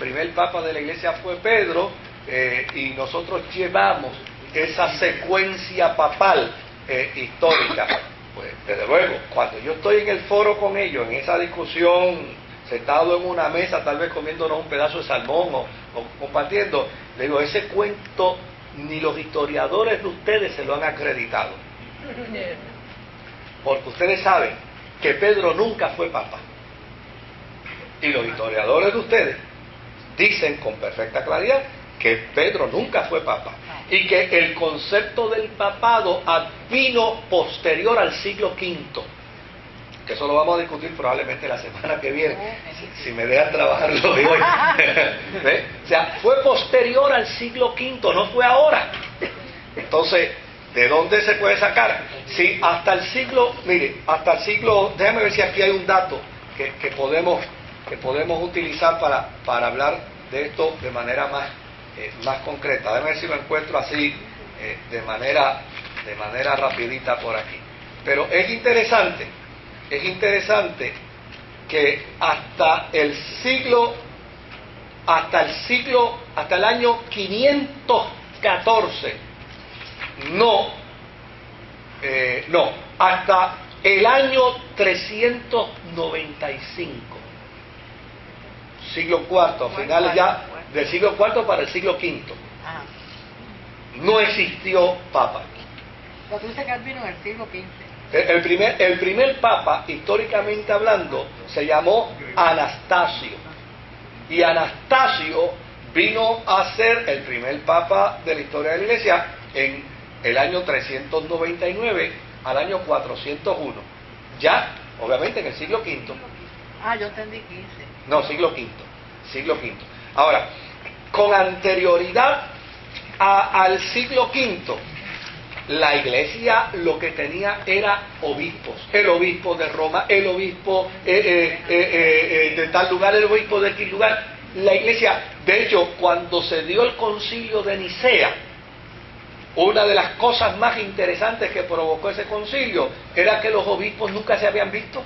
primer papa de la iglesia fue Pedro, y nosotros llevamos esa secuencia papal histórica. Pues desde luego, cuando yo estoy en el foro con ellos, en esa discusión, sentado en una mesa, tal vez comiéndonos un pedazo de salmón o compartiendo, le digo, ese cuento ni los historiadores de ustedes se lo han acreditado. Porque ustedes saben que Pedro nunca fue papa. Y los historiadores de ustedes dicen con perfecta claridad que Pedro nunca fue papa. Y que el concepto del papado vino posterior al siglo V. Que eso lo vamos a discutir probablemente la semana que viene, si me dejan trabajarlo de hoy. O sea, fue posterior al siglo V, no fue ahora. Entonces, ¿de dónde se puede sacar? Si hasta el siglo, mire, hasta el siglo, déjame ver si aquí hay un dato que podemos utilizar para hablar de esto de manera más concreta. Déjame ver si lo encuentro así, de manera rapidita por aquí. Pero es interesante que hasta el año 514, hasta el año 395, siglo IV, finales ya del siglo IV para el siglo V, no existió papa. Lo que dice que él vino en el siglo XV. El primer papa, históricamente hablando, se llamó Anastasio. Y Anastasio vino a ser el primer papa de la historia de la iglesia en el año 399 al año 401. Ya, obviamente, en el siglo V. Yo entendí 15. No, siglo V. Ahora, con anterioridad al siglo V, la iglesia lo que tenía era obispos. El obispo de Roma, el obispo de tal lugar, el obispo de aquel lugar. La iglesia, de hecho, cuando se dio el concilio de Nicea, una de las cosas más interesantes que provocó ese concilio era que los obispos nunca se habían visto.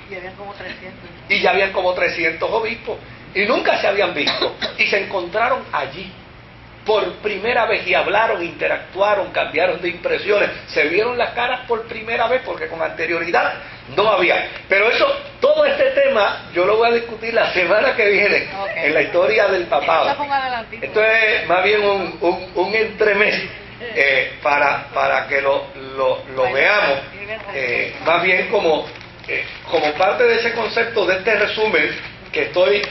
Y habían como 300. Y ya habían como 300 obispos. Y nunca se habían visto. Y se encontraron allí por primera vez y hablaron, interactuaron, cambiaron de impresiones, se vieron las caras por primera vez porque con anterioridad no había. Pero todo este tema yo lo voy a discutir la semana que viene, en la historia del papado. Esto es más bien un entremés para que lo veamos, más bien como parte de ese concepto, de este resumen que estoy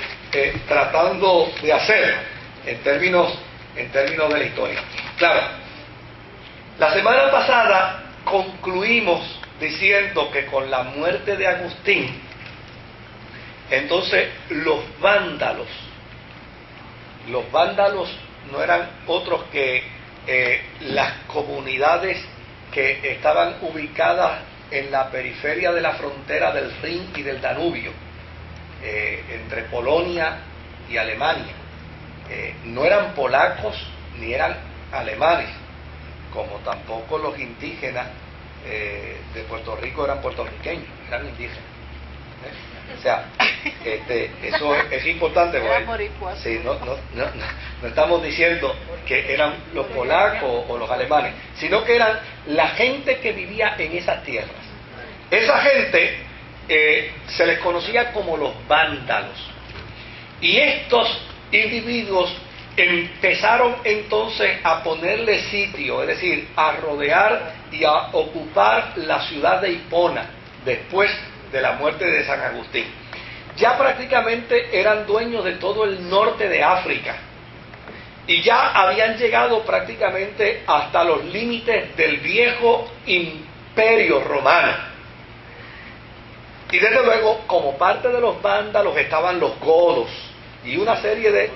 tratando de hacer en términos de la historia. Claro, la semana pasada concluimos diciendo que con la muerte de Agustín, entonces los vándalos no eran otros que las comunidades que estaban ubicadas en la periferia de la frontera del Rin y del Danubio, entre Polonia y Alemania. No eran polacos ni eran alemanes, como tampoco los indígenas de Puerto Rico eran puertorriqueños, eran indígenas. O sea, eso es importante, porque sí, no estamos diciendo que eran los polacos o los alemanes, sino que eran la gente que vivía en esas tierras. Esa gente se les conocía como los vándalos. Y estos individuos empezaron entonces a ponerle sitio, es decir, a rodear y a ocupar la ciudad de Hipona después de la muerte de San Agustín. Ya prácticamente eran dueños de todo el norte de África y ya habían llegado prácticamente hasta los límites del viejo imperio romano. Y desde luego, como parte de los vándalos estaban los godos y una serie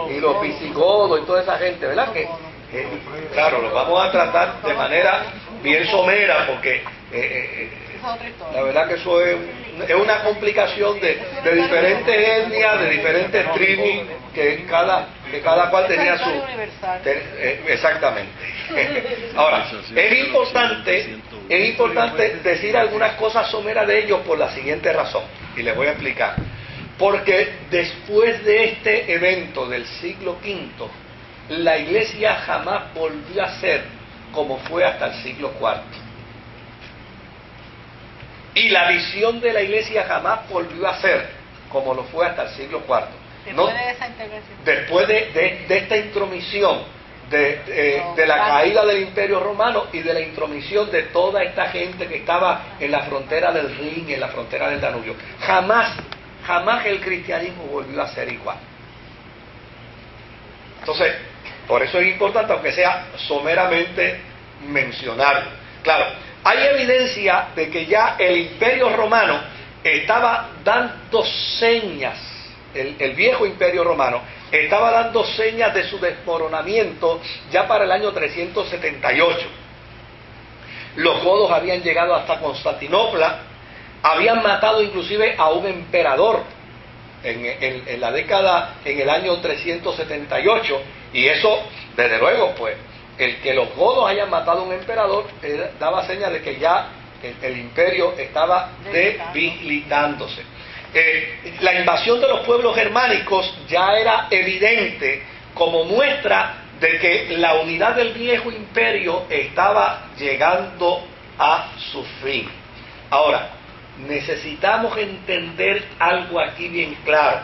y los visigodos y toda esa gente, ¿verdad? Que claro, los vamos a tratar de manera bien somera, porque la verdad que eso es una complicación de diferentes etnias, de diferentes tribus, que cada cual tenía su... exactamente. Ahora, es importante decir algunas cosas someras de ellos por la siguiente razón, y les voy a explicar. Porque después de este evento del siglo V, la iglesia jamás volvió a ser como fue hasta el siglo IV. Y la visión de la iglesia jamás volvió a ser como lo fue hasta el siglo IV. Después de esa intervención. Después de esta intromisión, de la caída del Imperio Romano y de la intromisión de toda esta gente que estaba en la frontera del Rin, en la frontera del Danubio. Jamás el cristianismo volvió a ser igual. Entonces, por eso es importante, aunque sea someramente, mencionarlo. Claro, hay evidencia de que ya el Imperio Romano estaba dando señas, el viejo Imperio Romano estaba dando señas de su desmoronamiento ya para el año 378. Los godos habían llegado hasta Constantinopla, habían matado inclusive a un emperador en la década, en el año 378, y eso, desde luego, pues, el que los godos hayan matado a un emperador daba señas de que ya el imperio estaba debilitándose. La invasión de los pueblos germánicos ya era evidente como muestra de que la unidad del viejo imperio estaba llegando a su fin. Ahora, necesitamos entender algo aquí bien claro,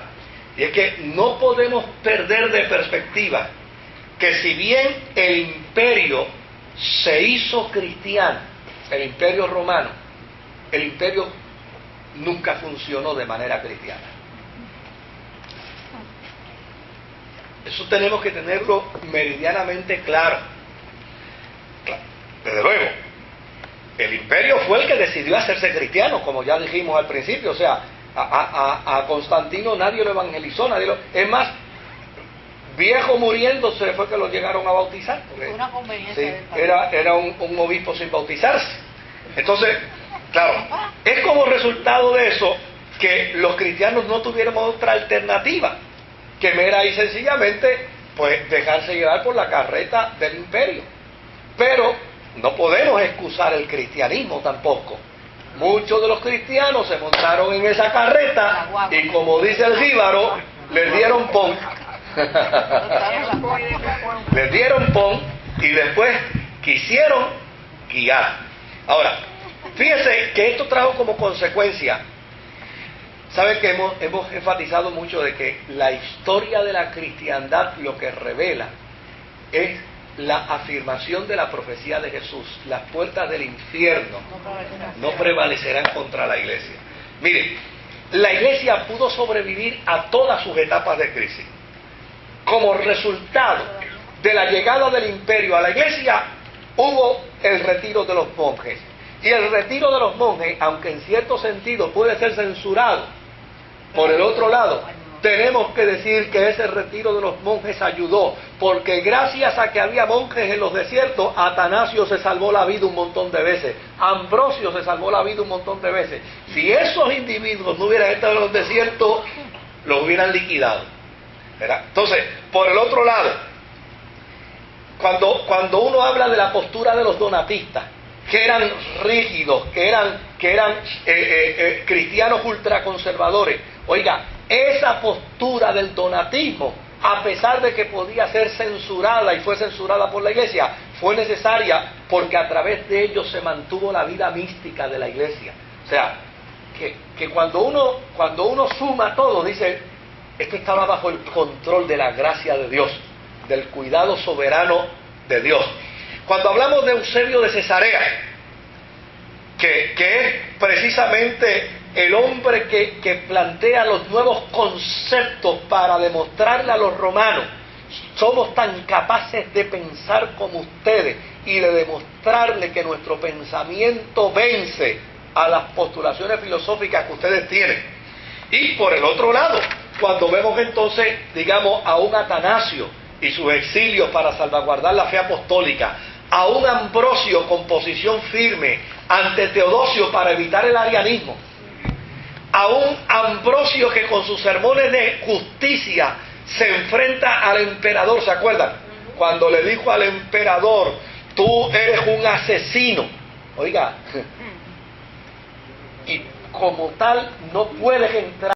y es que no podemos perder de perspectiva que si bien el imperio se hizo cristiano, el imperio romano, el imperio nunca funcionó de manera cristiana. Eso tenemos que tenerlo meridianamente claro. Desde luego, el imperio fue el que decidió hacerse cristiano, como ya dijimos al principio. O sea, a Constantino nadie lo evangelizó, es más, viejo muriéndose fue que lo llegaron a bautizar. Porque, una conveniencia. Sí, era un obispo sin bautizarse. Entonces, claro, es como resultado de eso que los cristianos no tuvieron otra alternativa que mera y sencillamente pues dejarse llevar por la carreta del imperio. Pero no podemos excusar el cristianismo tampoco. Muchos de los cristianos se montaron en esa carreta y, como dice el jíbaro, les dieron pon. Les dieron pon y después quisieron guiar. Ahora, fíjense que esto trajo como consecuencia, ¿saben que hemos enfatizado mucho de que la historia de la cristiandad lo que revela es la afirmación de la profecía de Jesús? Las puertas del infierno no prevalecerán contra la iglesia. Miren, la iglesia pudo sobrevivir a todas sus etapas de crisis. Como resultado de la llegada del imperio a la iglesia, hubo el retiro de los monjes. Y el retiro de los monjes, aunque en cierto sentido puede ser censurado, por el otro lado, tenemos que decir que ese retiro de los monjes ayudó, porque gracias a que había monjes en los desiertos, Atanasio se salvó la vida un montón de veces, Ambrosio se salvó la vida un montón de veces. Si esos individuos no hubieran estado en los desiertos, los hubieran liquidado, ¿verdad? Entonces, por el otro lado, cuando uno habla de la postura de los donatistas, que eran rígidos, que eran cristianos ultraconservadores, oiga, esa postura del donatismo, a pesar de que podía ser censurada y fue censurada por la iglesia, fue necesaria porque a través de ellos se mantuvo la vida mística de la iglesia. O sea, que cuando uno suma todo, dice, esto estaba bajo el control de la gracia de Dios, del cuidado soberano de Dios. Cuando hablamos de Eusebio de Cesarea, que es precisamente el hombre que plantea los nuevos conceptos para demostrarle a los romanos, somos tan capaces de pensar como ustedes, y de demostrarle que nuestro pensamiento vence a las postulaciones filosóficas que ustedes tienen. Y por el otro lado, cuando vemos entonces, digamos, a un Atanasio y sus exilios para salvaguardar la fe apostólica, a un Ambrosio con posición firme ante Teodosio para evitar el arianismo, a un Ambrosio que con sus sermones de justicia se enfrenta al emperador. ¿Se acuerdan? Cuando le dijo al emperador, tú eres un asesino. Oiga, y como tal no puedes entrar